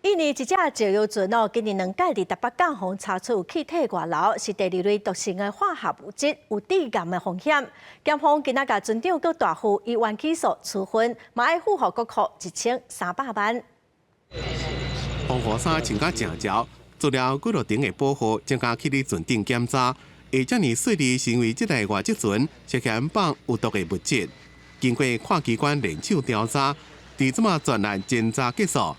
印尼一只石油船今年2届伫台北港洪查出有气体外流，是第2类毒性的化学物质，有致癌的风险。检方今仔甲船长佮大副以原起诉处分，嘛爱付予国库1300万。防护衫穿甲正潮，做了几落顶的保护，增加去哩船顶检查，会遮尔顺利成为这台外籍船涉嫌放有毒的物质。经过看机关联手调查，伫即马专案侦查结束。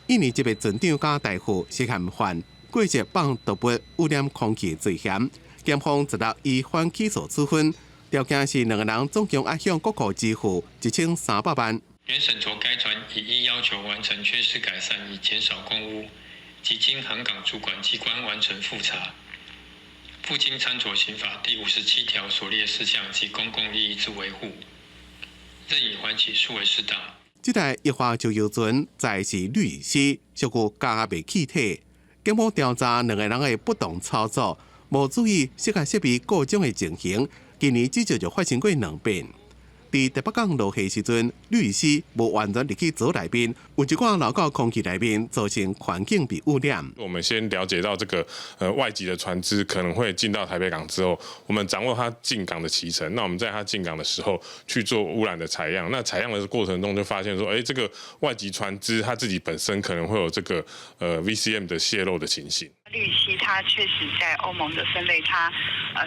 印尼这名船长加大副涉嫌犯过节放毒物污染空气罪嫌，检方16以反起诉处分，条件是2个人总共要向国库支付1300万。原审酌该船已依要求完成缺失改善，以减少公污，即经航港主管机关完成复查，附经参酌刑法第57条所列事项及公共利益之维护，任以缓起诉为适当。 这台液化石油船载是律师，属于加压气体。警方调查2个人的不当操作，无注意设计设备故障的情形，今年至少就发生过2遍。伫台北港落雨时阵，律师无完全入去组内面，有一寡流到空气内面，造成环境被污染。我们先了解到这个外籍的船只可能会进到台北港之后，我们掌握它进港的期程。那我们在它进港的时候去做污染的采样。那采样的过程中就发现说，这个外籍船只它自己本身可能会有这个VCM 的泄漏的情形。 氯烯它确实在欧盟的分类，它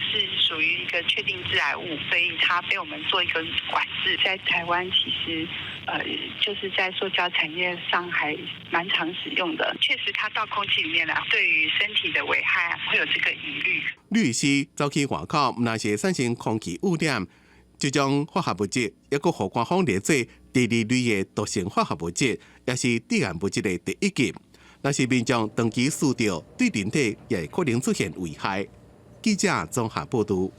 是属于一个确定致癌物，所以它被我们做一个管制。在台湾其实就是在塑胶产业上还蛮常使用的。确实，它到空气里面来，对于身体的危害会有这个疑虑。律师走去外口，不但是产生空气污染，这种化学物质也佫互官方列做第2类的毒性化学物质，也是致癌物质的第1级。 若是民众长期吸到，对人体也可能出现危害。记者综合报道。